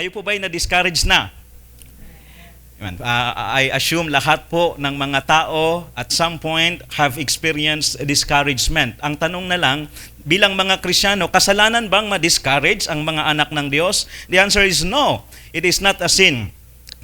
Kayo po ba'y na-discourage na? I assume lahat po ng mga tao at some point have experienced discouragement. Ang tanong na lang, bilang mga Kristiyano, kasalanan bang ma-discourage ang mga anak ng Diyos? The answer is no. It is not a sin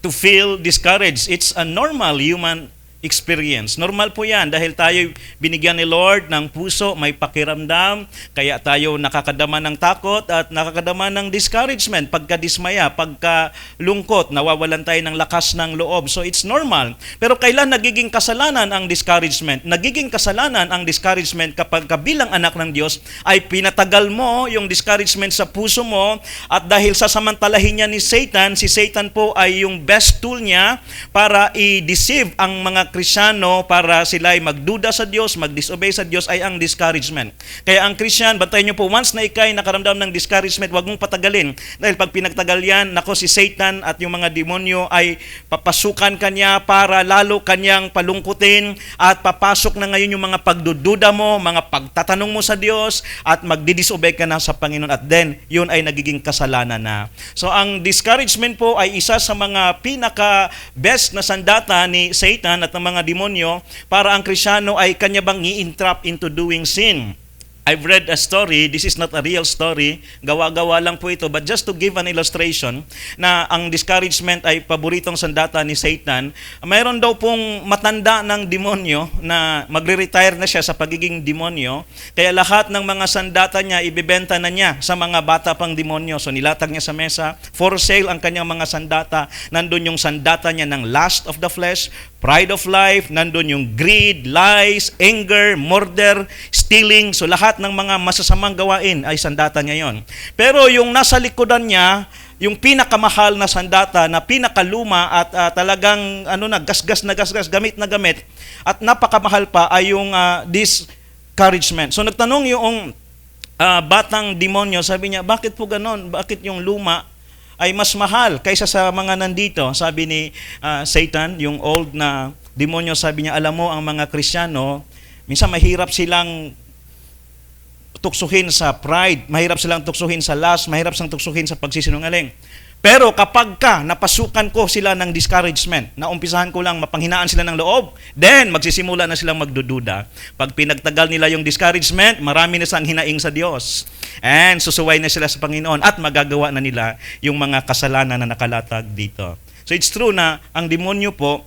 to feel discouraged. It's a normal human experience. Normal po yan dahil tayo binigyan ni Lord ng puso, may pakiramdam, kaya tayo nakakadama ng takot at nakakadama ng discouragement, pagkadismaya, pagkalungkot, nawawalan tayo ng lakas ng loob. So it's normal. Pero kailan nagiging kasalanan ang discouragement? Nagiging kasalanan ang discouragement kapag bilang anak ng Diyos ay pinatagal mo yung discouragement sa puso mo at dahil sasamantalahin niya ni Satan, si Satan po ay yung best tool niya para i-deceive ang mga Kristyano para sila ay magduda sa Diyos, mag-disobey sa Diyos ay ang discouragement. Kaya ang Christian, bantayan niyo po, once na ikay nakaramdam ng discouragement, huwag mong patagalin. Dahil pag pinagtagal yan, nako si Satan at yung mga demonyo ay papasukan kanya para lalo kanyang palungkutin at papasok na ngayon yung mga pagdududa mo, mga pagtatanong mo sa Diyos at magdi-disobey ka na sa Panginoon at then yun ay nagiging kasalanan na. So ang discouragement po ay isa sa mga pinaka-best na sandata ni Satan at ng mga demonyo para ang Kristiyano ay kanya bang i-entrap into doing sin. I've read a story, this is not a real story, gawa-gawa lang po ito, but just to give an illustration na ang discouragement ay paboritong sandata ni Satan. Mayroon daw pong matanda ng demonyo na magre-retire na siya sa pagiging demonyo, kaya lahat ng mga sandata niya ibebenta na niya sa mga bata pang demonyo. So nilatag niya sa mesa, for sale ang kanyang mga sandata. Nandun yung sandata niya ng lust of the flesh, pride of life, nandun yung greed, lies, anger, murder, stealing. So lahat ng mga masasamang gawain ay sandata niya yon. Pero yung nasa likodan niya, yung pinakamahal na sandata na pinakaluma at talagang gasgas na gasgas, gamit na gamit at napakamahal pa ay yung discouragement. So nagtanong yung batang demonyo, sabi niya, bakit po ganon? Bakit yung luma ay mas mahal kaysa sa mga nandito? Sabi ni Satan, yung old na demonyo, sabi niya, alam mo ang mga Kristiyano, minsan mahirap silang tuksuhin sa pride, mahirap silang tuksuhin sa lust, mahirap silang tuksuhin sa pagsisinungaling. Pero kapag napasukan ko sila ng discouragement, naumpisahan ko lang mapanghinaan sila ng loob, then magsisimula na silang magdududa. Pag pinagtagal nila yung discouragement, marami na silang hinaing sa Diyos. And susuway na sila sa Panginoon at magagawa na nila yung mga kasalanan na nakalatag dito. So it's true na ang demonyo po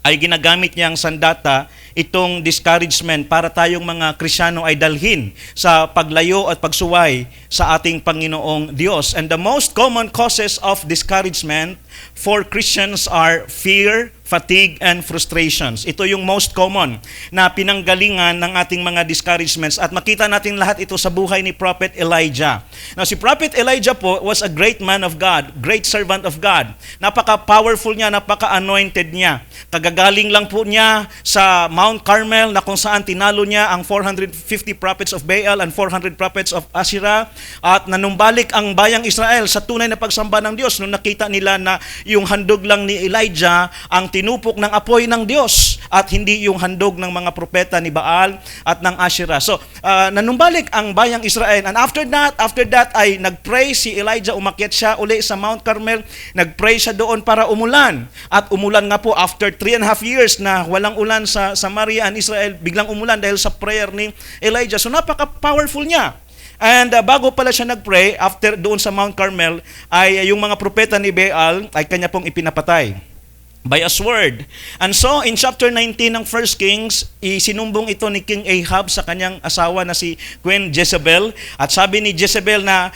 ay ginagamit niyang sandata itong discouragement para tayong mga Kristiyano ay dalhin sa paglayo at pagsuway sa ating Panginoong Diyos. And the most common causes of discouragement for Christians are fear, fatigue, and frustrations. Ito yung most common na pinanggalingan ng ating mga discouragements at makita natin lahat ito sa buhay ni Prophet Elijah. Now si Prophet Elijah po was a great man of God, great servant of God. Napaka-powerful niya, napaka-anointed niya. Kagagaling lang po niya sa Mount Carmel na kung saan tinalo niya ang 450 prophets of Baal and 400 prophets of Asherah at nanumbalik ang bayang Israel sa tunay na pagsamba ng Diyos nung nakita nila na yung handog lang ni Elijah ang tinupok ng apoy ng Diyos at hindi yung handog ng mga propeta ni Baal at ng Asherah. So, nanumbalik ang bayang Israel. And after that ay nagpray si Elijah, umakyat siya uli sa Mount Carmel, nagpray siya doon para umulan. At umulan nga po after 3.5 years na walang ulan sa Samaria and Israel, biglang umulan dahil sa prayer ni Elijah. So, napaka-powerful niya. And bago pala siya nagpray, after doon sa Mount Carmel, ay yung mga propeta ni Baal ay kanya pong ipinapatay by a sword. And so, in chapter 19 ng 1 Kings, isinumbong ito ni King Ahab sa kanyang asawa na si Queen Jezebel. At sabi ni Jezebel na,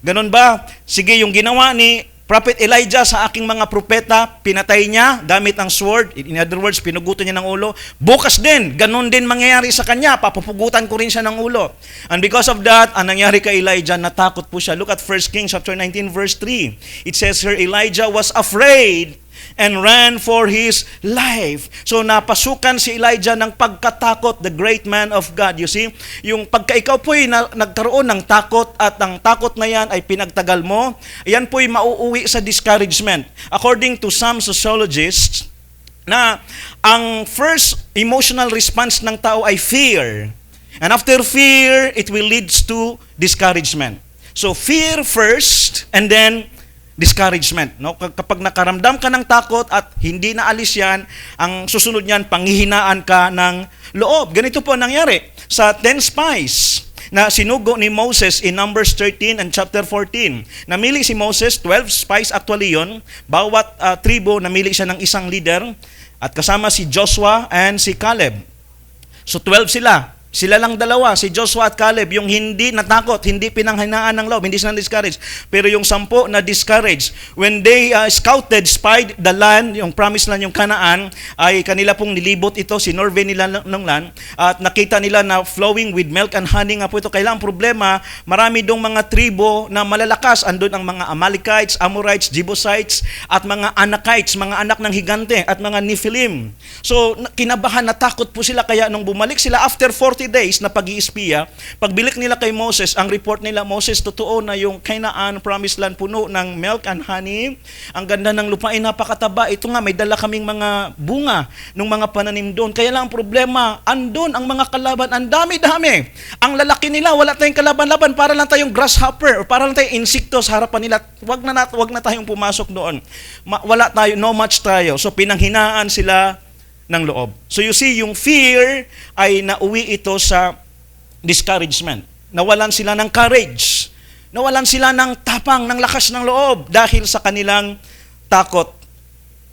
ganun ba? Sige, yung ginawa ni Prophet Elijah sa aking mga propeta, pinatay niya gamit ang sword. In other words, pinugutan niya ng ulo. Bukas din, ganun din mangyayari sa kanya. Papupugutan ko rin siya ng ulo. And because of that, ang nangyari kay Elijah, natakot po siya. Look at 1 Kings chapter 19 verse 3. It says here, Elijah was afraid and ran for his life. So napasukan si Elijah ng pagkatakot, the great man of God. You see, yung pagka ikaw po'y nagkaroon ng takot at ang takot na yan ay pinagtagal mo, yan po'y mauuwi sa discouragement. According to some sociologists, na ang first emotional response ng tao ay fear. And after fear, it will lead to discouragement. So fear first, and then discouragement. No? Kapag nakaramdam ka ng takot at hindi naalis yan, ang susunod niyan, panghihinaan ka ng loob. Ganito po ang nangyari sa 10 spies na sinugo ni Moses in Numbers 13 and chapter 14. Namili si Moses, 12 spies actually yon. Bawat tribo, namili siya ng isang leader at kasama si Joshua and si Caleb. So 12 sila. Sila lang dalawa, si Joshua at Caleb, yung hindi natakot, hindi pinanghinaan ng loob, hindi sila discouraged. Pero yung 10 na discouraged, when they spied the land, yung promised land, yung Canaan, ay kanila pong nilibot ito, sinurvey nila ng land, at nakita nila na flowing with milk and honey nga po ito. Kailang problema, marami dong mga tribo na malalakas. Andun ang mga Amalekites, Amorites, Jebusites, at mga Anakites, mga anak ng higante, at mga Nephilim. So, kinabahan, natakot po sila, kaya nung bumalik sila after 40 days na pag-iispiya, pagbilik nila kay Moses, ang report nila, Moses, totoo na yung Canaan, promised land, puno ng milk and honey. Ang ganda ng lupain, napakataba. Ito nga, may dala kaming mga bunga ng mga pananim doon. Kaya lang ang problema, andun ang mga kalaban, ang dami-dami. Ang lalaki nila, wala tayong kalaban-laban, para lang tayong grasshopper, or para lang tayong insekto sa harapan nila. Wag na tayong pumasok doon. Wala tayo, no match tayo. So pinanghinaan sila ng loob. So you see, yung fear ay nauwi ito sa discouragement. Nawalan sila ng courage. Nawalan sila ng tapang, ng lakas ng loob dahil sa kanilang takot.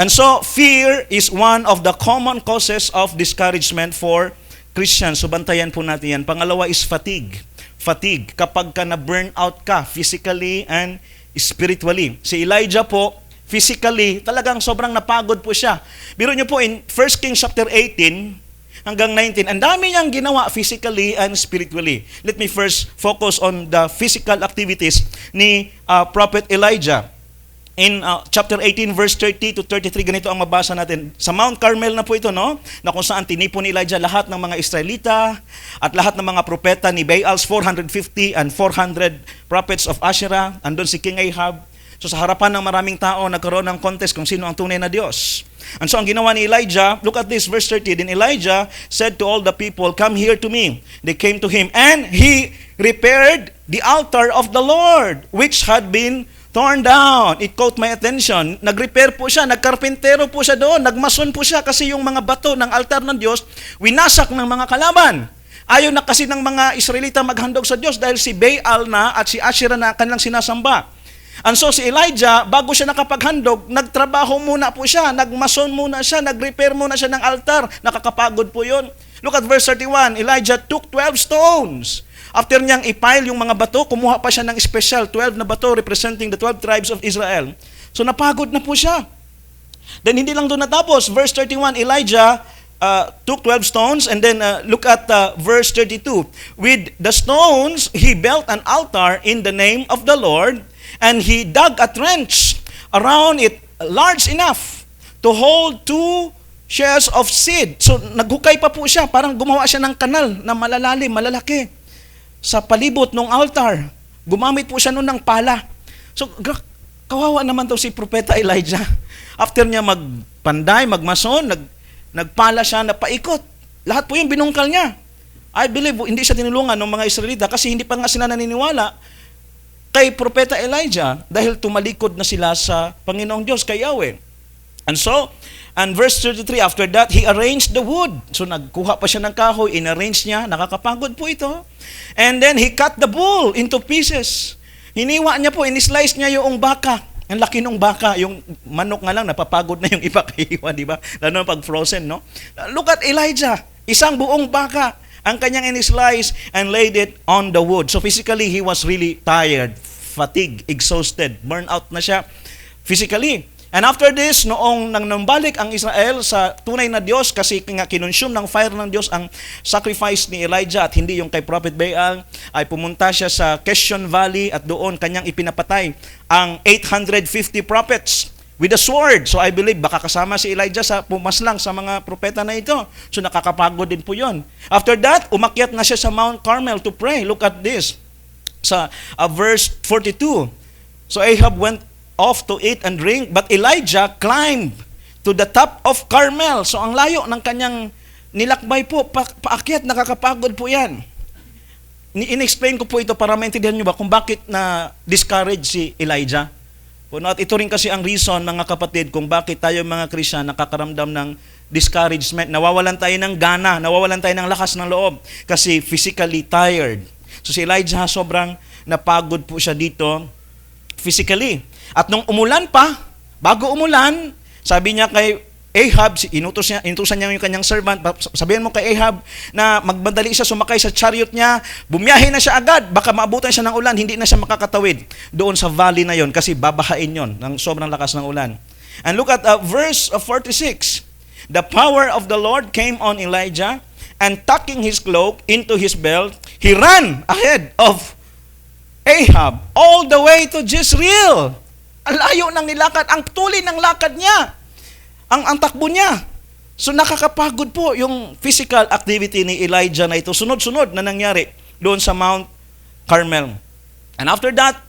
And so, fear is one of the common causes of discouragement for Christians. So bantayan po natin yan. Pangalawa is fatigue. Fatigue. Kapag ka na-burn out ka physically and spiritually. Si Elijah po, physically, talagang sobrang napagod po siya. Biro niyo po in 1 Kings chapter 18 hanggang 19, ang dami niyang ginawa physically and spiritually. Let me first focus on the physical activities ni Prophet Elijah. In chapter 18, verse 30 to 33, ganito ang mabasa natin. Sa Mount Carmel na po ito, no? Na kung saan tinipon ni Elijah lahat ng mga Israelita at lahat ng mga propeta ni Baals, 450 and 400 prophets of Asherah. Andun si King Ahab. So sa harapan ng maraming tao, nagkaroon ng contest kung sino ang tunay na Diyos. And so ang ginawa ni Elijah, look at this, verse 30. Then Elijah said to all the people, "Come here to me." They came to him, and he repaired the altar of the Lord, which had been torn down. It caught my attention. Nag-repair po siya, nagkarpintero po siya doon, nagmason po siya kasi yung mga bato ng altar ng Diyos, winasak ng mga kalaban. Ayaw na kasi ng mga Israelita maghandog sa Diyos dahil si Baal na at si Asherah na kanilang sinasamba. And so si Elijah, bago siya nakapaghandog, nagtrabaho muna po siya, nagmason muna siya, nag-repair muna siya ng altar. Nakakapagod po yun. Look at verse 31. Elijah took 12 stones. After niyang ipile yung mga bato, kumuha pa siya ng special 12 na bato representing the 12 tribes of Israel. So napagod na po siya. Then hindi lang doon natapos. Verse 31, Elijah took 12 stones, and then look at verse 32. With the stones, he built an altar in the name of the Lord, and he dug a trench around it large enough to hold 2 shares of seed. So naghukay pa po siya, parang gumawa siya ng kanal na malalalim, malalaki sa palibot ng altar. Gumamit po siya noon ng pala. So kawawa naman daw si Propeta Elijah. After niya magpanday, magmason, nagpala siya na paikot. Lahat po yung binungkal niya. I believe hindi siya tinulungan ng mga Israelita kasi hindi pa nga sila naniniwala kay Propeta Elijah dahil tumalikod na sila sa Panginoong Diyos, kay Yahweh. And so, and verse 33, after that, he arranged the wood. So nagkuha pa siya ng kahoy, inarrange niya, nakakapagod po ito. And then he cut the bull into pieces. Hiniwa niya po, inislice niya yung baka. Ang laki ng baka, yung manok nga lang, napapagod na yung ipakahiwa, di ba? Lalo pag frozen, no? Look at Elijah, isang buong baka ang kanyang in-slice and laid it on the wood. So physically, he was really tired, fatigued, exhausted, burned out na siya physically. And after this, noong nambalik ang Israel sa tunay na Diyos, kasi nga kinonsume ng fire ng Diyos ang sacrifice ni Elijah at hindi yung kay Prophet Baal, ay pumunta siya sa Kishon Valley at doon kanyang ipinapatay ang 850 prophets with a sword. So I believe baka kasama si Elijah sa pumaslang sa mga propeta na ito. So nakakapagod din po yon. After that, umakyat na siya sa Mount Carmel to pray. Look at this. Sa verse 42. So Ahab went off to eat and drink, but Elijah climbed to the top of Carmel. So ang layo ng kanyang nilakbay po, paakyat, nakakapagod po yan. In-explain ko po ito para maintindihan nyo ba kung bakit na discourage si Elijah. At ito rin kasi ang reason, mga kapatid, kung bakit tayo mga Kristiyan nakakaramdam ng discouragement. Nawawalan tayo ng gana, nawawalan tayo ng lakas ng loob kasi physically tired. So si Elijah, sobrang napagod po siya dito physically. At nung umulan pa, bago umulan, sabi niya kay Ahab, inutusan niya yung kanyang servant, sabihin mo kay Ahab na magmadali siya sumakay sa chariot niya, bumiyahe na siya agad, baka maabutan siya ng ulan, hindi na siya makakatawid doon sa valley na yon kasi babahain yon ng sobrang lakas ng ulan. And look at verse 46. The power of the Lord came on Elijah, and tucking his cloak into his belt, he ran ahead of Ahab all the way to Jezreel. Ang layo ng nilakad, ang tuloy ng lakad niya. Ang takbo niya. So nakakapagod po yung physical activity ni Elijah na ito. Sunod-sunod na nangyari doon sa Mount Carmel. And after that,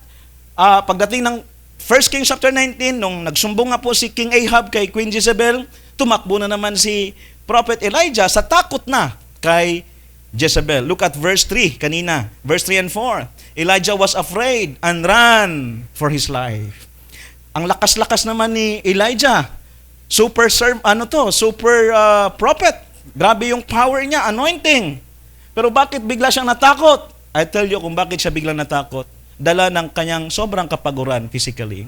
pagdating ng 1 Kings chapter 19, nung nagsumbong nga po si King Ahab kay Queen Jezebel, tumakbo na naman si Prophet Elijah sa takot na kay Jezebel. Look at verse 3 kanina. Verse 3 and 4. Elijah was afraid and ran for his life. Ang lakas-lakas naman ni Elijah. Super prophet. Grabe yung power niya, anointing. Pero bakit bigla siyang natakot? I tell you kung bakit siya biglang natakot. Dala ng kanyang sobrang kapaguran physically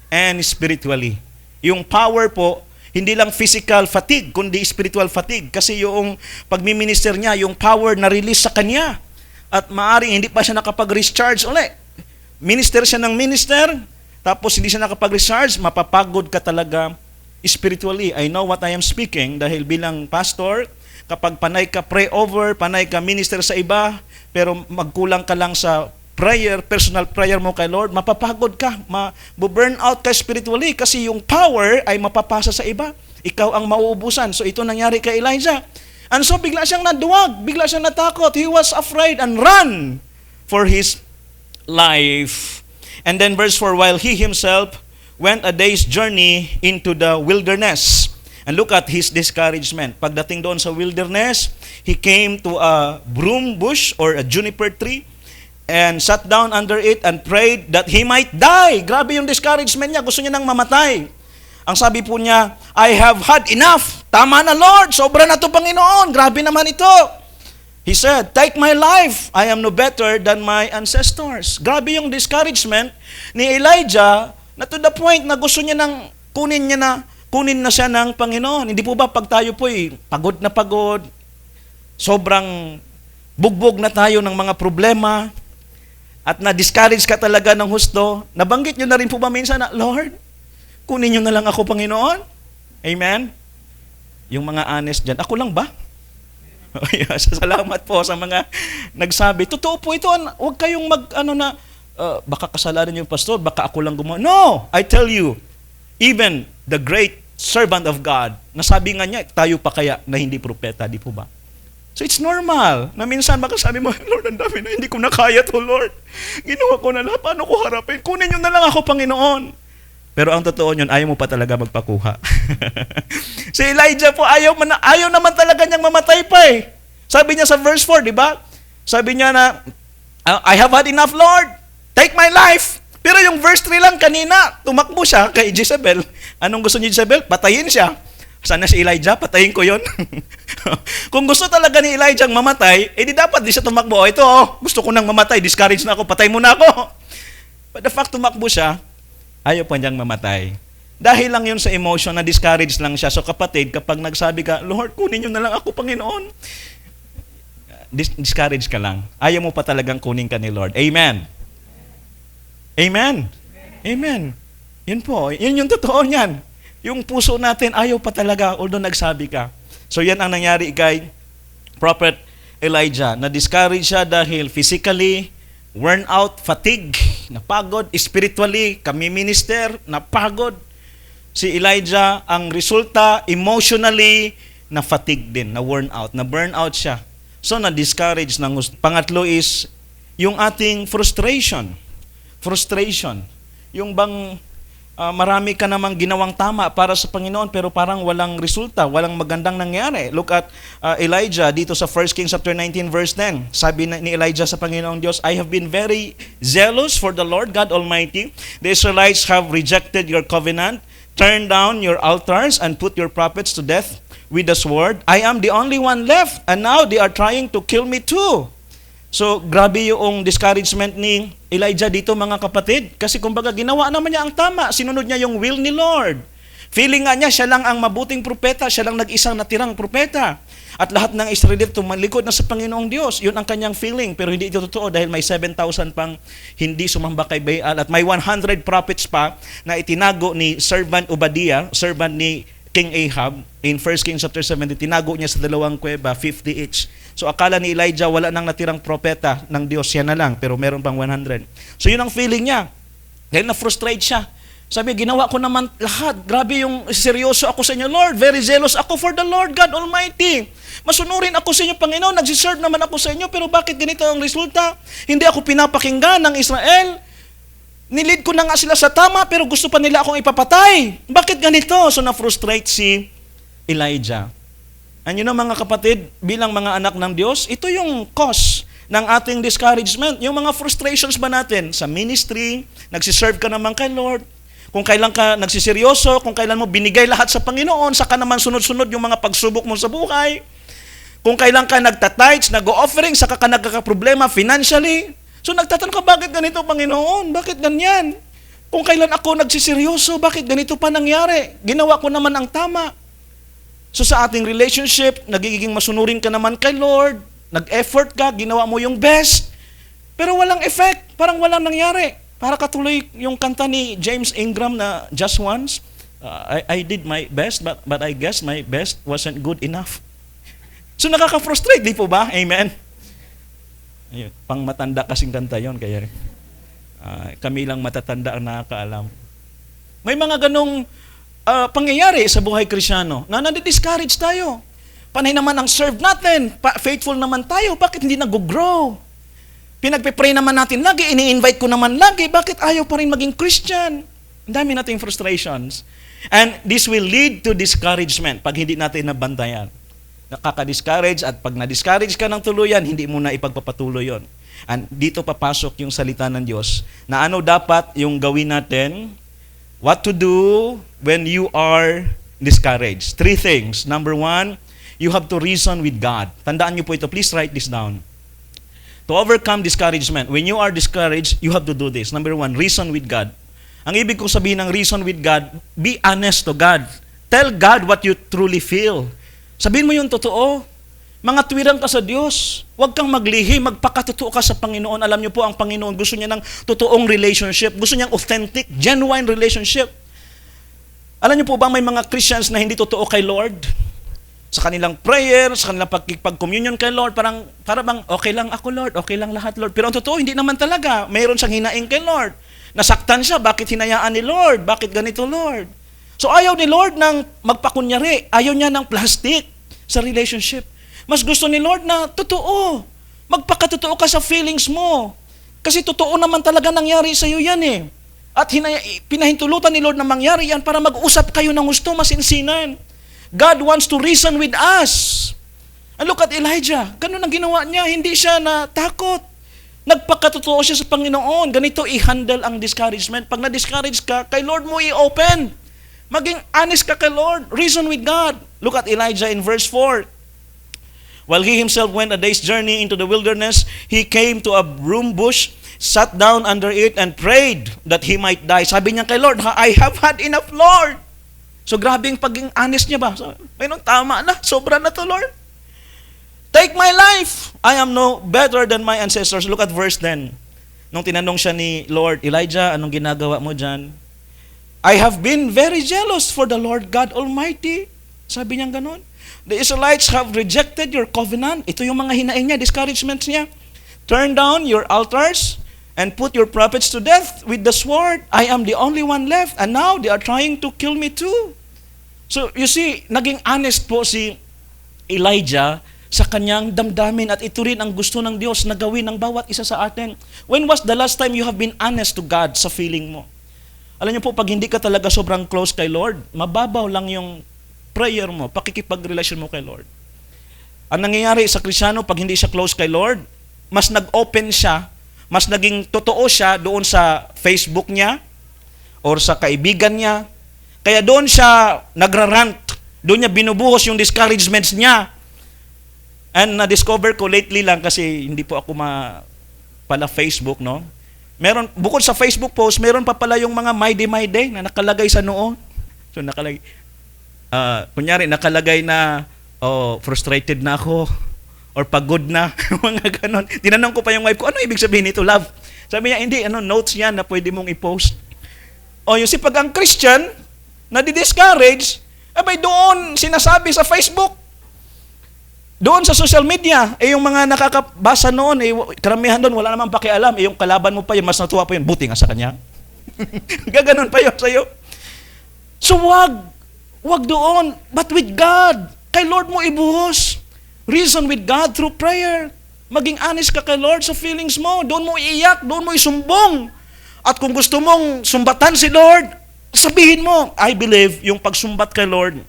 and spiritually. Yung power po, hindi lang physical fatigue, kundi spiritual fatigue. Kasi yung pagmiminister niya, yung power na release sa kanya. At maaring hindi pa siya nakapag-recharge ulit. Minister siya ng minister, tapos hindi siya nakapag-recharge, mapapagod ka talaga spiritually. I know what I am speaking dahil bilang pastor, kapag panay ka pray over, panay ka minister sa iba, pero magkulang ka lang sa prayer, personal prayer mo kay Lord, mapapagod ka, ma-burn out ka spiritually kasi yung power ay mapapasa sa iba. Ikaw ang mauubusan. So ito nangyari kay Elijah. And so bigla siyang naduwag, bigla siyang natakot. He was afraid and ran for his life. And then verse 4, while he himself went a day's journey into the wilderness. And look at his discouragement. Pagdating doon sa wilderness, he came to a broom bush or a juniper tree and sat down under it and prayed that he might die. Grabe yung discouragement niya. Gusto niya nang mamatay. Ang sabi po niya, I have had enough. Tama na, Lord. Sobra na to, Panginoon. Grabe naman ito. He said, take my life. I am no better than my ancestors. Grabe yung discouragement ni Elijah na to the point na gusto niya nang kunin na siya ng Panginoon. Hindi po ba pag tayo po'y pagod na pagod, sobrang bugbog na tayo ng mga problema, at na-discourage ka talaga ng husto, nabanggit nyo na rin po ba minsan na, Lord, kunin nyo na lang ako, Panginoon? Amen? Yung mga honest dyan, ako lang ba? Salamat po sa mga nagsabi. Totoo po ito, huwag kayong baka kasalanan yung pastor, baka ako lang gumawa. No! I tell you, even the great servant of God, nasabi nga niya, tayo pa kaya na hindi propeta, di po ba? So it's normal na minsan makasabi mo, Lord, ang dami na, hindi ko na kaya to, Lord. Ginawa ko na lahat, paano ko harapin? Kunin nyo na lang ako, Panginoon. Pero ang totoo nyon, ayaw mo pa talaga magpakuha. Si Elijah po, ayaw naman talaga niyang mamatay pa eh. Sabi niya sa verse 4, di ba? Sabi niya na, I have had enough, Lord. Take my life. Pero yung verse 3 lang kanina, tumakbo siya kay Jezebel. Anong gusto ni Jezebel? Patayin siya. Sana si Elijah, patayin ko yon. Kung gusto talaga ni Elijah mamatay, di dapat di siya tumakbo. Ito, gusto ko nang mamatay, discourage na ako, patay mo na ako. But the fact tumakbo siya, ayaw pa niyang mamatay. Dahil lang yun sa emotion, na discourage lang siya. So kapatid, kapag nagsabi ka, Lord, kunin niyo na lang ako, Panginoon. Discourage ka lang. Ayaw mo pa talagang kunin ka ni Lord. Amen. Amen. Amen. Yun po. Yun yung totoo niyan. Yung puso natin, ayaw pa talaga, although nagsabi ka. So yan ang nangyari kay Prophet Elijah. Na-discourage siya dahil physically, worn out, fatigue, napagod, spiritually, kami minister, napagod. Si Elijah, ang resulta, emotionally, na-fatigue din, na-worn out, na-burn out siya. So na-discourage ng gusto. Pangatlo is, yung ating frustration. Frustration. Yung bang Marami ka namang ginawang tama para sa Panginoon pero parang walang resulta, walang magandang nangyari. Look at Elijah dito sa 1 Kings chapter 19 verse 10. Sabi ni Elijah sa Panginoong Diyos, I have been very zealous for the Lord God Almighty. The Israelites have rejected your covenant, turned down your altars, and put your prophets to death with the sword. I am the only one left, and now they are trying to kill me too. So, grabe yung discouragement ni Elijah dito, mga kapatid. Kasi kumbaga, ginawa naman niya ang tama. Sinunod niya yung will ni Lord. Feeling nga niya, siya lang ang mabuting propeta. Siya lang nag-isang natirang propeta. At lahat ng Israelite tumalikod na sa Panginoong Diyos. Yun ang kanyang feeling. Pero hindi ito totoo dahil may 7,000 pang hindi sumamba kay Baal. At may 100 prophets pa na itinago ni servant Obadiah, servant ni King Ahab, in 1 Kings chapter 17, tinago niya sa dalawang kuweba, 50 each. So akala ni Elijah, wala nang natirang propeta ng Diyos, yan na lang, pero meron pang 100. So yun ang feeling niya. Dahil na-frustrate siya. Sabi, ginawa ko naman lahat. Grabe yung seryoso ako sa inyo, Lord. Very zealous ako for the Lord God Almighty. Masunurin ako sa inyo, Panginoon. Nagsiserve naman ako sa inyo, pero bakit ganito ang resulta? Hindi ako pinapakinggan ng Israel. Nilid ko na nga sila sa tama, pero gusto pa nila akong ipapatay. Bakit ganito? So na-frustrate si Elijah. And you know, mga kapatid, bilang mga anak ng Diyos, ito yung cause ng ating discouragement. Yung mga frustrations ba natin sa ministry, nagsiserve ka naman kay Lord, kung kailan ka nagsiseryoso, kung kailan mo binigay lahat sa Panginoon, saka naman sunod-sunod yung mga pagsubok mo sa buhay, kung kailan ka nagtatites, nag-offering, saka ka nagkakaproblema financially. So nagtatanong ka, bakit ganito, Panginoon? Bakit ganyan? Kung kailan ako nagsiseryoso, bakit ganito pa nangyari? Ginawa ko naman ang tama. So sa ating relationship, nagiging masunurin ka naman kay Lord, nag-effort ka, ginawa mo yung best, pero walang effect, parang walang nangyari. Para katuloy yung kanta ni James Ingram na Just Once, I did my best, but I guess my best wasn't good enough. So nakaka-frustrate, di po ba? Amen? Ayun, pang matanda kasing kanta yon, kaya kami lang matatanda ang nakakaalam. May mga ganong pangyayari sa buhay Kristyano na nadi-discourage tayo. Panay naman ang serve natin, faithful naman tayo, bakit hindi nag-grow? Pinagpe-pray naman natin lagi, ini-invite ko naman lagi, bakit ayaw pa rin maging Christian? Ang dami nating frustrations. And this will lead to discouragement pag hindi natin nabantayan. Nakaka-discourage, at pag na-discourage ka ng tuluyan, hindi mo na ipagpapatuloy yon. And dito papasok yung salita ng Diyos na ano dapat yung gawin natin, what to do when you are discouraged. 3 things. Number 1, you have to reason with God. Tandaan niyo po ito. Please write this down. To overcome discouragement, when you are discouraged, you have to do this. Number 1, reason with God. Ang ibig kong sabihin ng reason with God, be honest to God. Tell God what you truly feel. Sabihin mo yung totoo. Mga tuwirang ka sa Diyos. Huwag kang maglihi, magpakatotoo ka sa Panginoon. Alam niyo po, ang Panginoon gusto niya ng totoong relationship. Gusto niyang authentic, genuine relationship. Alam niyo po ba may mga Christians na hindi totoo kay Lord? Sa kanilang prayer, sa kanilang pag-communion kay Lord, para bang, okay lang ako Lord, okay lang lahat Lord. Pero ang totoo, hindi naman talaga. Mayroon siyang hinaing kay Lord. Nasaktan siya, bakit hinayaan ni Lord? Bakit ganito Lord? So ayaw ni Lord ng magpakunyari. Ayaw niya ng plastic sa relationship. Mas gusto ni Lord na totoo. Magpakatotoo ka sa feelings mo. Kasi totoo naman talaga nangyari sa iyo yan eh. At pinahintulutan ni Lord na mangyari yan para mag-usap kayo ng gusto, masinsinan. God wants to reason with us. And look at Elijah. Ganun ang ginawa niya. Hindi siya natakot. Nagpakatotoo siya sa Panginoon. Ganito i-handle ang discouragement. Pag na-discourage ka, kay Lord mo i-open. Maging honest ka kay Lord. Reason with God. Look at Elijah in verse 4. While he himself went a day's journey into the wilderness, he came to a broom bush, sat down under it, and prayed that he might die. Sabi niya kay Lord, I have had enough, Lord. So grabe yung pagiging honest niya ba? So, tama na, sobra na to, Lord. Take my life. I am no better than my ancestors. Look at verse 10. Nung tinanong siya ni Lord, Elijah, anong ginagawa mo dyan? I have been very jealous for the Lord God Almighty. Sabi niya ganon. The Israelites have rejected your covenant. Ito yung mga hinaing niya, discouragements niya. Turn down your altars and put your prophets to death with the sword. I am the only one left, and now they are trying to kill me too. So, you see, naging honest po si Elijah sa kanyang damdamin, at ito rin ang gusto ng Diyos na gawin ng bawat isa sa atin. When was the last time you have been honest to God sa feeling mo? Alam niyo po, pag hindi ka talaga sobrang close kay Lord, mababaw lang yung prayer mo, pakikipagrelasyon mo kay Lord. Ang nangyayari sa Kristiyano, pag hindi siya close kay Lord, mas nag-open siya, mas naging totoo siya doon sa Facebook niya, or sa kaibigan niya. Kaya doon siya nagrarant, doon niya binubuhos yung discouragements niya. And na-discover ko lately lang, kasi hindi po ako pala Facebook, no? Meron, bukod sa Facebook post, meron pa pala yung mga my day na nakalagay sa noo. So nakalagay, kunyari nakalagay na, frustrated na ako, or pagod na, mga ganon. Tinanong ko pa yung wife ko, ano ibig sabihin nito, love? Sabi niya, hindi, notes yan na pwede mong i-post. Yung pag ang Christian, nadi-discourage, abay doon sinasabi sa Facebook, doon sa social media, yung mga nakakabasa noon, karamihan doon, wala namang pakialam, yung kalaban mo pa yun, mas natuwa pa yun, buti nga sa kanya. Gaganon pa yun sa'yo. So wag doon, but with God, kay Lord mo ibuhos. Reason with God through prayer. Maging honest ka kay Lord sa feelings mo, doon mo iiyak, doon mo isumbong. At kung gusto mong sumbatan si Lord, sabihin mo, I believe, yung pagsumbat kay Lord,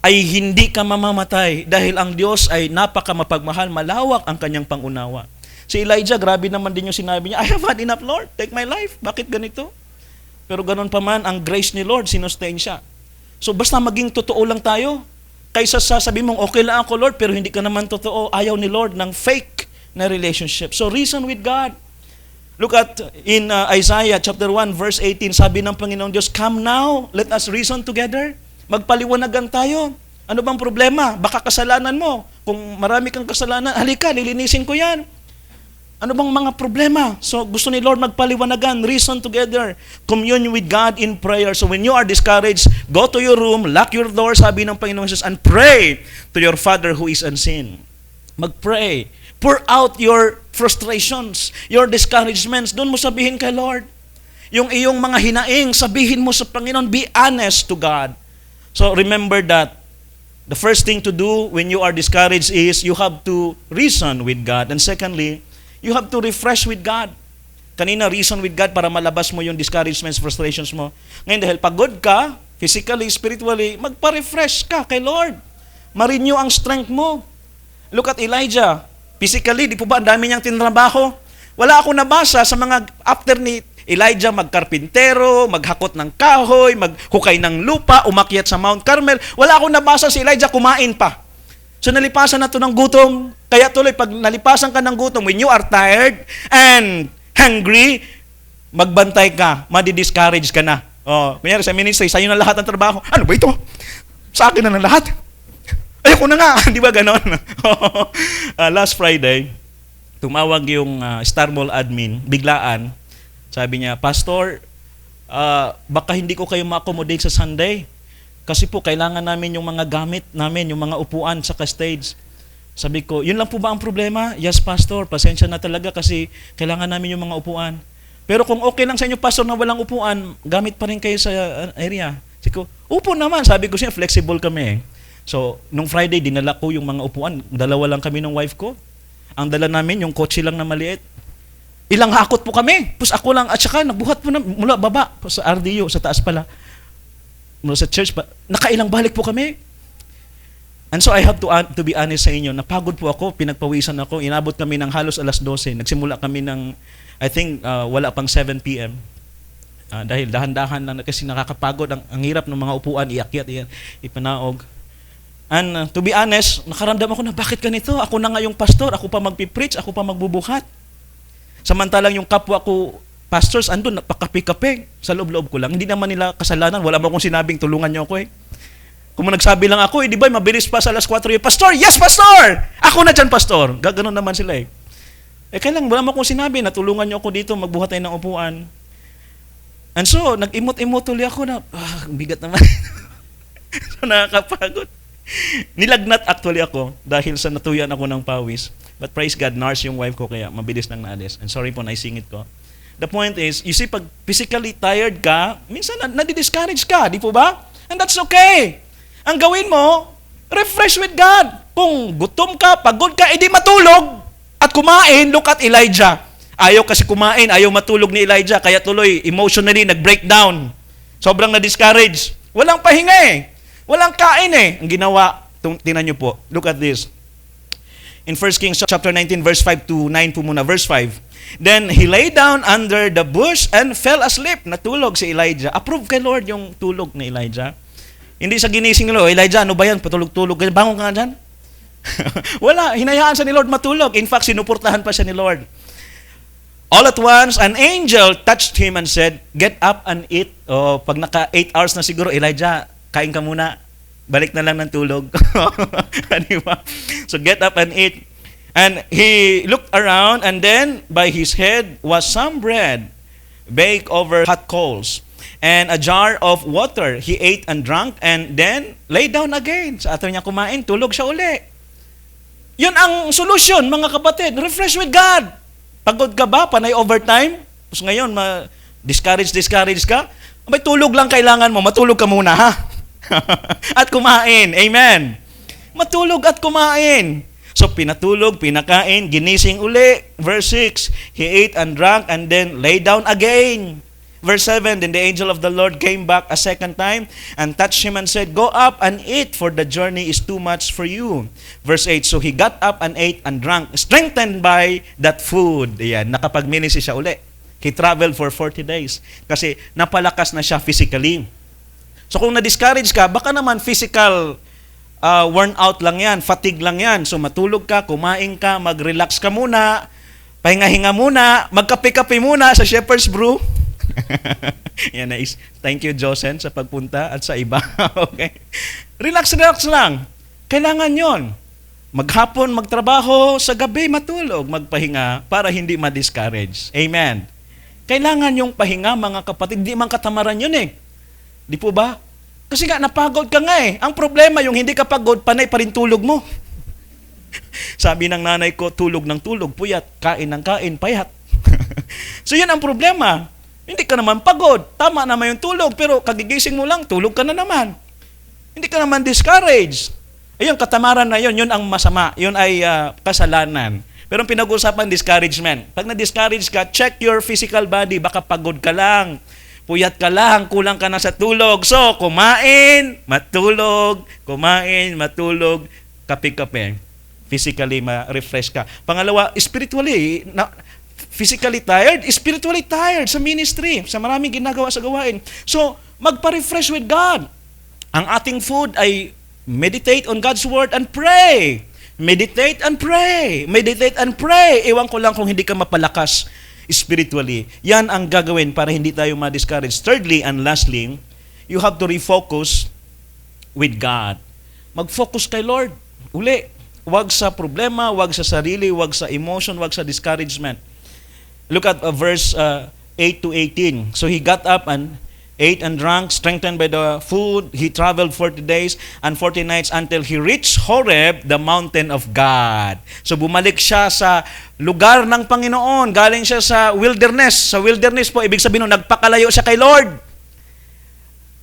ay hindi ka mamamatay dahil ang Diyos ay napaka mapagmahal, malawak ang kanyang pangunawa. Si Elijah, grabe naman din yung sinabi niya, I have had enough, Lord, take my life. Bakit ganito? Pero ganun pa man, ang grace ni Lord, sinustain siya. So basta maging totoo lang tayo. Kaysa sasabihin mong, okay lang ako, Lord, pero hindi ka naman totoo. Ayaw ni Lord ng fake na relationship. So reason with God. Look at in Isaiah chapter 1 verse 18, sabi ng Panginoong Diyos, come now, let us reason together. Magpaliwanagan tayo. Ano bang problema? Baka kasalanan mo. Kung marami kang kasalanan, halika, lilinisin ko yan. Ano bang mga problema? So gusto ni Lord magpaliwanagan, reason together, commune with God in prayer. So when you are discouraged, go to your room, lock your door, sabi ng Panginoong Jesus, and pray to your Father who is unseen. Mag-pray. Pour out your frustrations, your discouragements. Doon mo sabihin kay Lord. Yung iyong mga hinaing, sabihin mo sa Panginoon, be honest to God. So remember that the first thing to do when you are discouraged is you have to reason with God. And secondly, you have to refresh with God. Kanina, reason with God para malabas mo yung discouragements, frustrations mo. Ngayon, dahil pagod ka, physically, spiritually, magpa-refresh ka kay Lord. Ma-renew ang strength mo. Look at Elijah. Physically, di po ba ang dami niyang tinrabaho? Wala akong nabasa sa mga after ni Elijah magkarpintero, maghakot ng kahoy, maghukay ng lupa, umakyat sa Mount Carmel. Wala akong nabasa si Elijah kumain pa. So nalipasan na to ng gutom. Kaya tuloy, pag nalipasan ka ng gutom, when you are tired and hungry, magbantay ka, madi-discourage ka na. Kunyari sa ministry, sa'yo na lahat ng trabaho. Ano ba ito? Sa akin na ng lahat. Ayoko na nga. Di ba ganon? Last Friday, tumawag yung Star Mall admin, biglaan. Sabi niya, Pastor, baka hindi ko kayo ma-accommodate sa Sunday. Kasi po, kailangan namin yung mga gamit namin, yung mga upuan sa stage. Sabi ko, yun lang po ba ang problema? Yes, Pastor, pasensya na talaga kasi kailangan namin yung mga upuan. Pero kung okay lang sa inyo, Pastor, na walang upuan, gamit pa rin kayo sa area. Sabi ko, upo naman. Sabi ko siya, flexible kami. So, nung Friday, dinala ko yung mga upuan. Dalawa lang kami ng wife ko. Ang dala namin, yung kotse lang na maliit. Ilang hakot po kami. Tapos ako lang, at saka nagbuhat po na mula baba, sa RDO, sa taas pala. Mula sa church, nakailang balik po kami. And so I have to be honest sa inyo, napagod po ako, pinagpawisan ako, inabot kami ng halos alas 12. Nagsimula kami ng, I think, wala pang 7 p.m. Dahil dahan-dahan lang, kasi nakakapagod, ang hirap ng mga upuan, iakyat, ipanaog. And to be honest, nakaramdam ako na bakit ganito? Ako na nga yung pastor, ako pa magpipreach, ako pa magbubuhat. Samantalang yung kapwa ko, pastors, andun, pakapi-kape, sa loob-loob ko lang. Hindi naman nila kasalanan, wala mo akong sinabing tulungan niyo ako eh. Kung nagsabi lang ako, di ba, mabilis pa sa alas 4 yung, Pastor, yes, Pastor! Ako na dyan, Pastor. Gaganon naman sila eh. Kailang, wala mo akong sinabi, natulungan niyo ako dito, magbuhat tayo ng upuan. And so, nag-imot-imot tuloy ako na, bigat naman. So, nakakapagod. Nilagnat actually ako dahil sa natuyan ako ng pawis. But praise God, nurse yung wife ko kaya mabilis nang naalis. And sorry po, naisingit ko. The point is, you see, pag physically tired ka, minsan nadi-discourage ka, di po ba? And that's okay. Ang gawin mo, refresh with God. Kung gutom ka, pagod ka, edi matulog at kumain. Look at Elijah. Ayaw kasi kumain, ayaw matulog ni Elijah, kaya tuloy emotionally nag-breakdown. Sobrang na-discourage. Walang pahinga eh. Walang kain eh. Ang ginawa, tingnan nyo po, look at this. In 1 Kings chapter 19, verse 5 to 9 po muna, verse 5. Then he lay down under the bush and fell asleep. Natulog si Elijah. Approve kay Lord yung tulog ni Elijah. Hindi sa ginising nilo, Elijah, ano ba yan? Patulog-tulog. Bangon ka nga dyan. Wala, hinayaan sa ni Lord matulog. In fact, sinuportahan pa siya ni Lord. All at once, an angel touched him and said, "Get up and eat." O, pag naka 8 hours na siguro, Elijah, kain ka muna. Balik na lang ng tulog. Diba? So get up and eat. And he looked around, and then by his head was some bread baked over hot coals and a jar of water. He ate and drank and then lay down again. Sa ato niya kumain, tulog siya uli. Yun ang solusyon, mga kapatid. Refresh with God. Pagod ka ba? Panay overtime? Tapos ngayon, discourage ka? May tulog lang kailangan mo. Matulog ka muna, ha? At kumain. Amen. Matulog at kumain. So, pinatulog, pinakain, ginising uli. Verse 6, he ate and drank and then lay down again. Verse 7, then the angel of the Lord came back a second time and touched him and said, "Go up and eat, for the journey is too much for you." Verse 8, so he got up and ate and drank, strengthened by that food. Ayan, nakapag-ministry siya uli. He traveled for 40 days kasi napalakas na siya physically. So kung na-discourage ka, baka naman physical worn out lang yan, fatigue lang yan. So matulog ka, kumain ka, mag-relax ka muna, pahinga-hinga muna, magkape-kape muna sa Shepherd's Brew. Yan na is. Thank you, Josen, sa pagpunta at sa iba. Okay. Relax lang. Kailangan yon. Maghapon, magtrabaho, sa gabi, matulog, magpahinga para hindi ma-discourage. Amen. Kailangan yung pahinga, mga kapatid. Hindi man katamaran yun eh. Di po ba? Kasi nga, napagod ka nga eh. Ang problema, yung hindi ka pagod, panay pa rin tulog mo. Sabi ng nanay ko, tulog ng tulog, puyat. Kain ng kain, payat. So yun ang problema. Hindi ka naman pagod. Tama naman yung tulog, pero kagigising mo lang, tulog ka na naman. Hindi ka naman discouraged. Ayun, katamaran na yun ang masama. Yun ay kasalanan. Pero ang pinag-uusapan, discouragement. Pag na-discourage ka, check your physical body. Baka pagod ka lang, puyat ka lang, kulang ka na sa tulog. So, kumain, matulog, kape-kape. Physically, ma-refresh ka. Pangalawa, spiritually, physically tired, spiritually tired sa ministry, sa maraming ginagawa sa gawain. So, magpa-refresh with God. Ang ating food ay meditate on God's Word and pray. Meditate and pray. Ewan ko lang kung hindi ka mapalakas spiritually. Yan ang gagawin para hindi tayo ma-discourage. Thirdly and lastly, you have to refocus with God. Mag-focus kay Lord. Uli, wag sa problema, wag sa sarili, wag sa emotion, wag sa discouragement. Look at verse 8 to 18. So he got up and ate and drank, strengthened by the food. He traveled 40 days and 40 nights until he reached Horeb, the mountain of God. So bumalik siya sa lugar ng Panginoon. Galing siya sa wilderness. Sa wilderness po, ibig sabihin nagpakalayo siya kay Lord.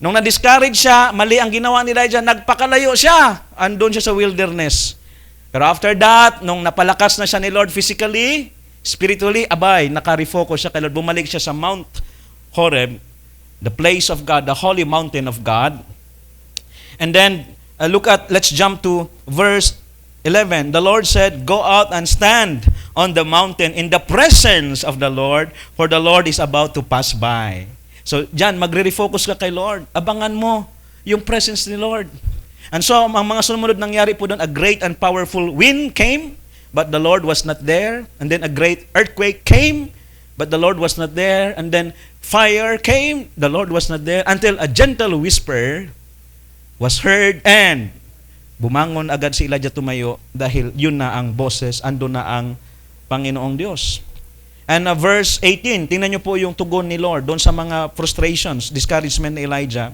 Nung na-discourage siya, mali ang ginawa ni Elijah, nagpakalayo siya. Andun siya sa wilderness. Pero after that, nung napalakas na siya ni Lord physically, spiritually, naka-refocus siya kay Lord. Bumalik siya sa Mount Horeb, the place of God, the holy mountain of God. And then, let's jump to verse 11. The Lord said, "Go out and stand on the mountain in the presence of the Lord, for the Lord is about to pass by." So, dyan, magre-refocus ka kay Lord. Abangan mo yung presence ni Lord. And so, ang mga sumunod nangyari po doon, a great and powerful wind came, but the Lord was not there. And then a great earthquake came, but the Lord was not there. And then fire came, the Lord was not there. Until a gentle whisper was heard, and bumangon agad si Elijah, tumayo, dahil yun na ang boses, ando na ang Panginoong Diyos. And verse 18, tingnan nyo po yung tugon ni Lord doon sa mga frustrations, discouragement ni Elijah.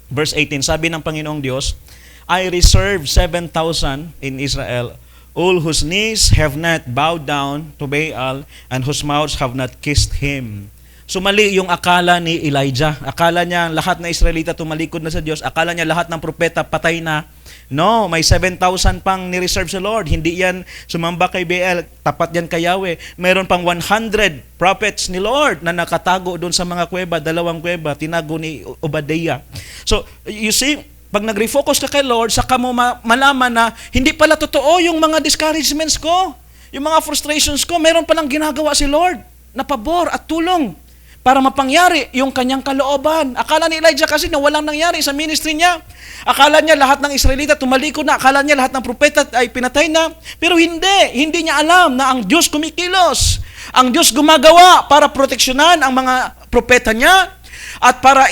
Verse 18, sabi ng Panginoong Diyos, "I reserve 7,000 in Israel, all whose knees have not bowed down to Baal and whose mouths have not kissed him." Sumali yung akala ni Elijah. Akala niya lahat na Israelita tumalikod na sa Diyos. Akala niya lahat ng propeta patay na. No, may 7,000 pang ni-reserve sa Lord. Hindi yan sumamba kay Baal. Tapat yan kay Yahweh. Meron pang 100 prophets ni Lord na nakatago doon sa mga kuweba, 2 kuweba, tinago ni Obadiah. So, you see, pag nag-refocus ka kay Lord, saka mo malaman na hindi pala totoo yung mga discouragements ko, yung mga frustrations ko, meron palang ginagawa si Lord na pabor at tulong para mapangyari yung kanyang kalooban. Akala ni Elijah kasi na walang nangyari sa ministry niya. Akala niya lahat ng Israelita tumalikod na. Akala niya lahat ng propeta ay pinatay na. Pero hindi niya alam na ang Diyos kumikilos. Ang Diyos gumagawa para proteksyonan ang mga propeta niya at para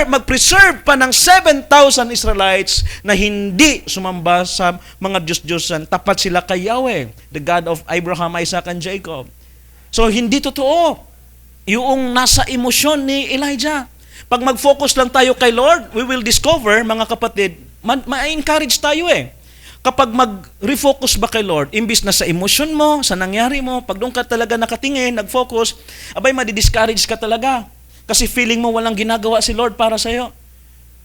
mag-preserve pa ng 7,000 Israelites na hindi sumamba sa mga Diyos-Diyosan. Tapat sila kay Yahweh, the God of Abraham, Isaac, and Jacob. So, hindi totoo yung nasa emosyon ni Elijah. Pag mag-focus lang tayo kay Lord, we will discover, mga kapatid, ma-encourage tayo eh. Kapag mag-refocus ba kay Lord, imbis na sa emosyon mo, sa nangyari mo, pag doon ka talaga nakatingin, nag-focus, abay, madi-discourage ka talaga. Kasi feeling mo walang ginagawa si Lord para sa'yo.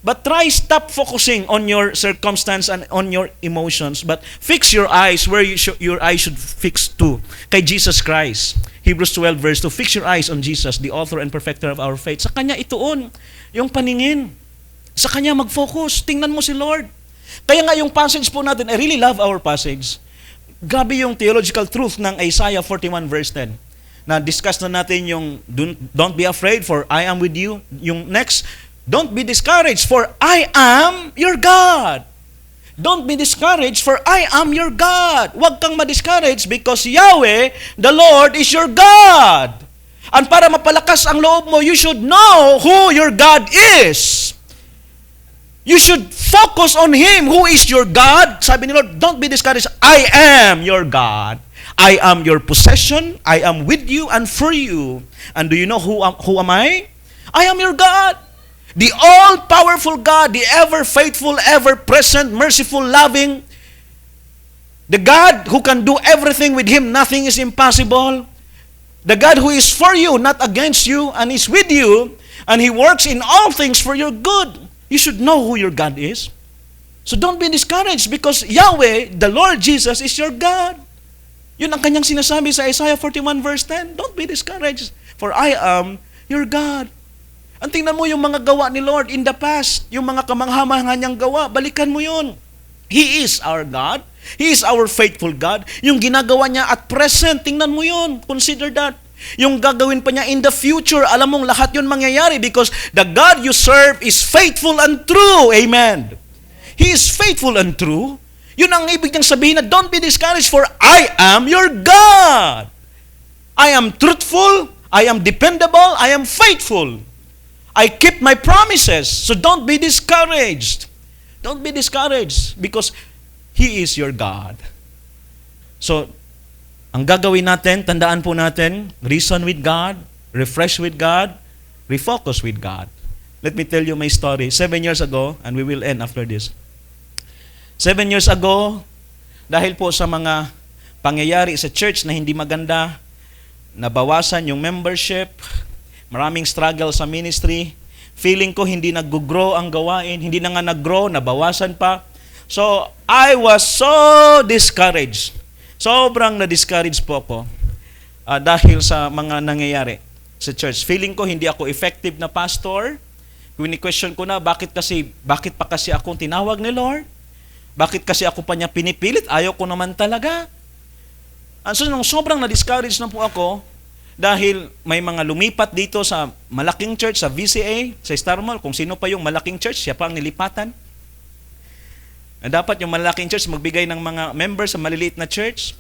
But stop focusing on your circumstance and on your emotions, but fix your eyes where your eyes should fix to, kay Jesus Christ. Hebrews 12 verse 2, fix your eyes on Jesus, the author and perfecter of our faith. Sa Kanya ituon yung paningin. Sa Kanya mag-focus. Tingnan mo si Lord. Kaya nga yung passage po natin, I really love our passage. Grabe yung theological truth ng Isaiah 41 verse 10. Na-discuss na natin yung don't be afraid for I am with you. Yung next, don't be discouraged for I am your God. Don't be discouraged for I am your God. Huwag kang ma-discourage because Yahweh, the Lord, is your God. And para mapalakas ang loob mo, you should know who your God is. You should focus on Him who is your God. Sabi ni Lord, don't be discouraged. I am your God. I am your possession. I am with you and for you. And do you know who am I? I am your God. The all-powerful God, the ever-faithful, ever-present, merciful, loving, the God who can do everything with Him, nothing is impossible. The God who is for you, not against you, and is with you, and He works in all things for your good. You should know who your God is. So don't be discouraged because Yahweh, the Lord Jesus, is your God. Yun ang kanyang sinasabi sa Isaiah 41 verse 10. Don't be discouraged, for I am your God. Ang tingnan mo yung mga gawa ni Lord in the past, yung mga kamangha-mangha niyang gawa, balikan mo yun. He is our God. He is our faithful God. Yung ginagawa niya at present, tingnan mo yun. Consider that. Yung gagawin pa niya in the future, alam mong lahat yun mangyayari because the God you serve is faithful and true. Amen. He is faithful and true. Yun ang ibig niyang sabihin na don't be discouraged for I am your God. I am truthful. I am dependable. I am faithful. I keep my promises. So don't be discouraged. Don't be discouraged because He is your God. So, ang gagawin natin, tandaan po natin, reason with God, refresh with God, refocus with God. Let me tell you my story. 7 years ago, and we will end after this. 7 years ago, dahil po sa mga pangyayari sa church na hindi maganda, nabawasan yung membership, maraming struggle sa ministry. Feeling ko hindi nag-grow ang gawain. Hindi na nga nag-grow, nabawasan pa. So, I was so discouraged. Sobrang na-discourage po ako dahil sa mga nangyayari sa church. Feeling ko hindi ako effective na pastor. Question ko na, bakit pa kasi akong tinawag ni Lord? Bakit kasi ako pa niya pinipilit? Ayaw ko naman talaga. So, nung sobrang na-discourage na po ako, dahil may mga lumipat dito sa malaking church, sa VCA, sa Star Mall, kung sino pa yung malaking church, siya pa ang nilipatan. Dapat yung malaking church magbigay ng mga members sa maliliit na church.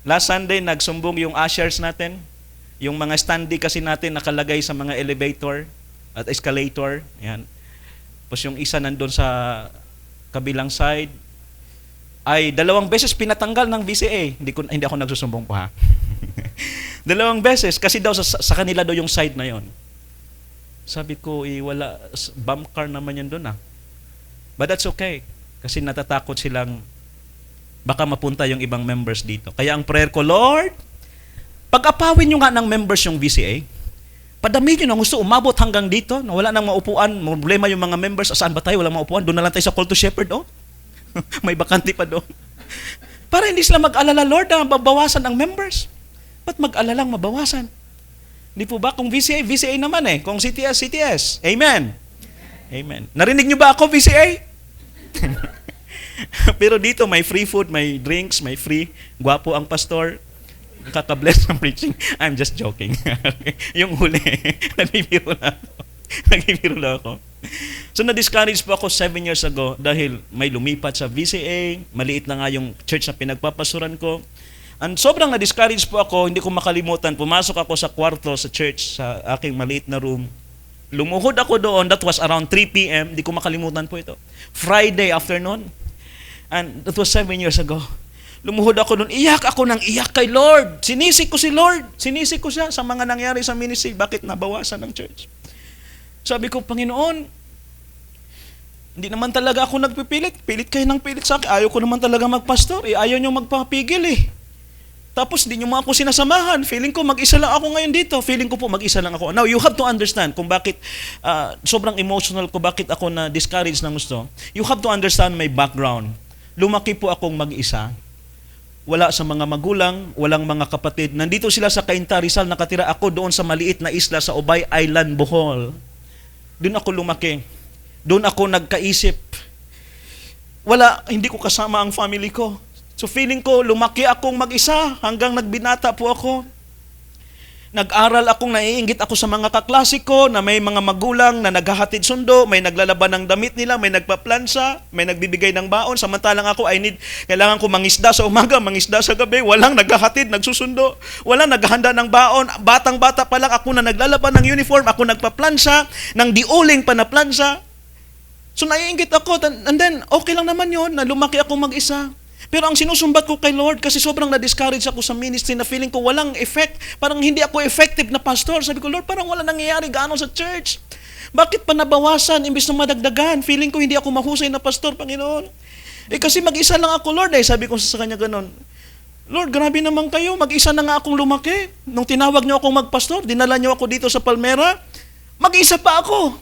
Last Sunday, nagsumbong yung ushers natin. Yung mga standee kasi natin nakalagay sa mga elevator at escalator. Yan. Tapos yung isa nandun sa kabilang side, ay 2 beses pinatanggal ng VCA. Hindi ako nagsusumbong po ha. 2 beses kasi daw sa kanila daw yung side na yon. Sabi ko, wala, bump car naman yan doon ah. But that's okay. Kasi natatakot silang baka mapunta yung ibang members dito. Kaya ang prayer ko, Lord, Pag-apawin nyo nga ng members yung VCA, padamihin nyo na gusto umabot hanggang dito, na wala nang maupuan, problema yung mga members, saan ba tayo, wala maupuan, doon na lang tayo sa call to shepherd, oh. May bakante pa doon. Para hindi sila mag-alala, Lord, na mabawasan ang members. Ba't mag-alalang mabawasan? Hindi po ba? Kung VCA, VCA naman eh. Kung CTS, CTS. Amen. Amen. Narinig nyo ba ako, VCA? Pero dito, may free food, may drinks, may free. Gwapo ang pastor. Kaka-bless ng preaching. I'm just joking. Yung huli, nagbibiro na ako. Nagbibiro na ako. So, na-discourage po ako 7 years ago dahil may lumipat sa VCA, maliit na nga yung church na pinagpapasuran ko. And sobrang na-discourage po ako, hindi ko makalimutan, pumasok ako sa kwarto sa church, sa aking maliit na room. Lumuhod ako doon, that was around 3 p.m., hindi ko makalimutan po ito. Friday afternoon, and that was 7 years ago. Lumuhod ako doon, iyak ako ng iyak kay Lord. Sinisik ko si Lord, sinisik ko siya sa mga nangyari sa ministry, bakit nabawasan ng church. Sabi ko, Panginoon, hindi naman talaga ako nagpipilit. Pilit kayo ng pilit sa akin. Ayaw ko naman talaga magpastor. Ayaw nyo magpapigil eh. Tapos hindi nyo mga ako sinasamahan. Feeling ko mag-isa lang ako ngayon dito. Feeling ko po mag-isa lang ako. Now, you have to understand kung bakit sobrang emotional ko, bakit ako na-discourage ng gusto. You have to understand my background. Lumaki po akong mag-isa. Wala sa mga magulang, walang mga kapatid. Nandito sila sa Cainta, Rizal, nakatira ako doon sa maliit na isla sa Ubay Island, Bohol. Doon ako lumaki. Doon ako nagkaisip. Hindi ko kasama ang family ko. So feeling ko, lumaki akong mag-isa hanggang nagbinata po ako. Nag-aral akong naiinggit ako sa mga kaklase ko na may mga magulang na naghahatid sundo, may naglalaban ng damit nila, may nagpaplansa, may nagbibigay ng baon. Samantalang ako, kailangan ko mangisda sa umaga, mangisda sa gabi. Walang naghahatid, nagsusundo. Walang naghahanda ng baon. Batang-bata pa lang ako na naglalaban ng uniform, ako nagpaplansa, ng diuling pa na plansa. So naiinggit ako, and then okay lang naman yon na lumaki akong mag-isa. Pero ang sinusumbat ko kay Lord, kasi sobrang na-discourage ako sa ministry na feeling ko walang effect, parang hindi ako effective na pastor. Sabi ko, Lord, parang wala nangyayari gaano sa church. Bakit pa nabawasan imbes na madagdagan? Feeling ko hindi ako mahusay na pastor, Panginoon. Kasi mag-isa lang ako, Lord. Sabi ko sa kanya ganun, Lord, grabe naman kayo, mag-isa na nga akong lumaki. Nung tinawag niyo akong magpastor, dinala niyo ako dito sa Palmera, mag-isa pa ako.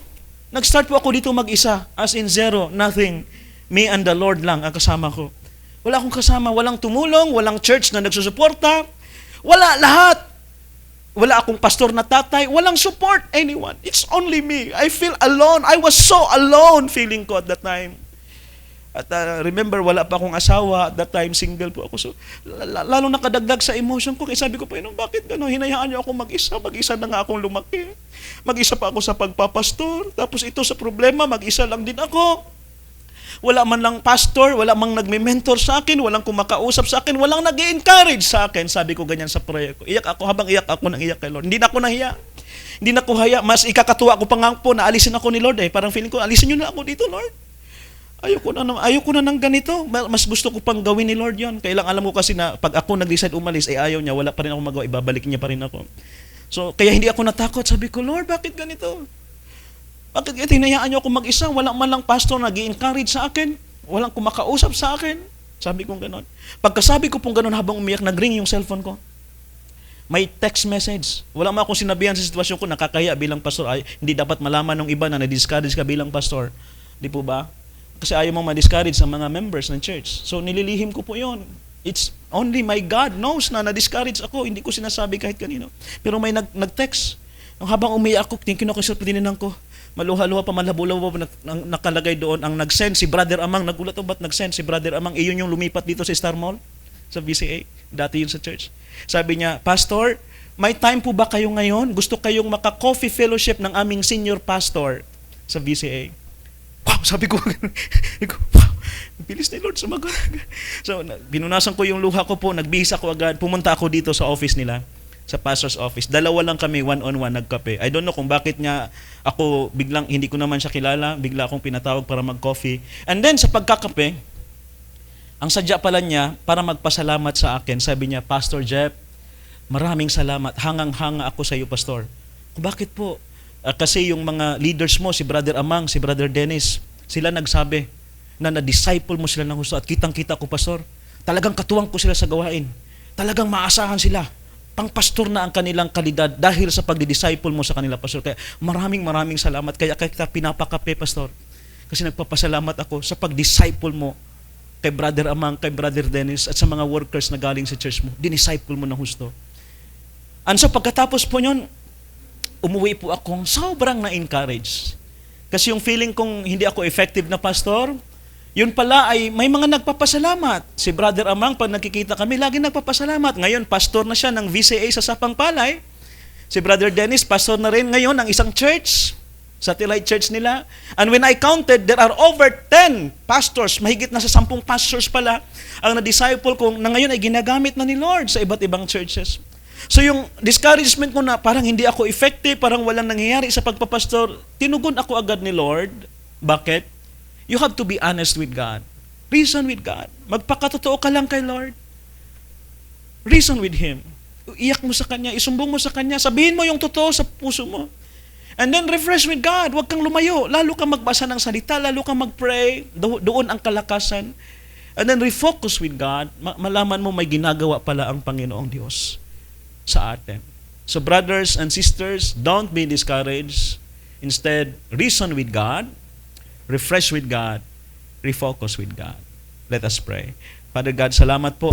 Nag-start po ako dito mag-isa, as in zero, nothing. Me and the Lord lang ang kasama ko. Wala akong kasama, walang tumulong, walang church na nagsusuporta, wala lahat. Wala akong pastor na tatay, walang support anyone. It's only me. I feel alone. I was so alone feeling ko at that time. At remember, wala pa akong asawa. At that time, single po ako. So, lalong nakadagdag sa emotion ko. Kaya sabi ko, Panginoon, bakit gano'n? Hinayaan niyo ako mag-isa. Mag-isa na nga akong lumaki. Mag-isa pa ako sa pagpapastor. Tapos ito sa problema, mag-isa lang din ako. Wala man lang pastor, wala mang nagme-mentor sa akin, walang kumakausap sa akin, walang nag-encourage sa akin. Sabi ko ganyan sa prayer ko. Iyak ako, habang iyak ako nang iyak kay Lord. Hindi na ako nahiya. Hindi na ako haya. Mas ikakatuwa ko pa nga po na alisin ako ni Lord eh. Parang feeling ko, alisin niyo na ako dito, Lord. Ayoko na ng ganito. Mas gusto ko pang gawin ni Lord yon. Kailang alam ko kasi na pag ako nag-decide umalis, ayaw niya, wala pa rin ako magawa, ibabalik niya pa rin ako. So, kaya hindi ako natakot. Sabi ko, Lord, bakit ganito? Bakit hinayaan niyo ako mag-isa? Walang man lang pastor nag-i-encourage sa akin. Walang kumakausap sa akin. Sabi kong gano'n. Pagkasabi ko pong gano'n habang umiyak, nag-ring yung cellphone ko. May text message. Wala man akong sinabihan sa sitwasyon ko, nakakahiya bilang pastor. Hindi dapat malaman ng iba na na-discourage ka bilang pastor. Di po ba? Kasi ayaw mong ma-discourage sa mga members ng church. So nililihim ko po yon. It's only my God knows na na-discourage ako. Hindi ko sinasabi kahit kanino. Pero may nag-text. Habang umiyak ako, kinukusot pa dininan ko. Maluha-luha pa, malabo-labo pa nakalagay doon. Ang nag-send si Brother Amang. Nagulat ako, ba't nag-send si Brother Amang? Iyon yung lumipat dito sa Star Mall, sa VCA. Dati yun sa church. Sabi niya, Pastor, may time po ba kayo ngayon? Gusto kayong maka-coffee fellowship ng aming senior pastor sa VCA. Wow, sabi ko, wow, bilis ni Lord sumagot. So, binunasan ko yung luha ko po, nagbihis ako agad, pumunta ako dito sa office nila. Sa pastor's office. Dalawa lang kami, one-on-one, nagkape. I don't know kung bakit niya ako biglang, hindi ko naman siya kilala, bigla akong pinatawag para mag-coffee. And then, sa pagkakape, ang sadya pala niya, para magpasalamat sa akin, sabi niya, Pastor Jeff, maraming salamat. Hangang-hanga ako sa iyo, Pastor. Bakit po? Kasi yung mga leaders mo, si Brother Amang, si Brother Dennis, sila nagsabi na na-disciple mo sila ng gusto at kitang-kita ko, Pastor. Talagang katuwang ko sila sa gawain. Talagang maasahan sila. pangpastor na ang kanilang kalidad dahil sa pagdi-disciple mo sa kanila, pastor. Kaya maraming salamat. Kaya kita pinapakape, pastor. Kasi nagpapasalamat ako sa pag-disciple mo kay Brother Amang, kay Brother Dennis, at sa mga workers na galing sa church mo. Dinisciple mo na husto. And so pagkatapos po yun, umuwi po akong sobrang na-encourage. Kasi yung feeling kong hindi ako effective na pastor, yun pala ay may mga nagpapasalamat. Si Brother Amang, pag nakikita kami, lagi nagpapasalamat. Ngayon, pastor na siya ng VCA sa Sapang Palay. Si Brother Dennis, pastor na rin ngayon ng isang church, satellite church nila. And when I counted, there are over 10 pastors, mahigit na sa 10 pastors pala, ang na-disciple kong na ngayon ay ginagamit na ni Lord sa iba't ibang churches. So yung discouragement ko na parang hindi ako effective, parang walang nangyayari sa pagpapastor, tinugon ako agad ni Lord. Bakit? You have to be honest with God. Reason with God. Magpakatotoo ka lang kay Lord. Reason with Him. Iyak mo sa Kanya, isumbong mo sa Kanya, sabihin mo yung totoo sa puso mo. And then refresh with God. Huwag kang lumayo. Lalo kang magbasa ng salita, lalo kang mag-pray. Doon ang kalakasan. And then refocus with God. Malaman mo may ginagawa pala ang Panginoong Diyos sa atin. So brothers and sisters, don't be discouraged. Instead, reason with God, refresh with God, refocus with God. Let us pray. Father God, salamat po.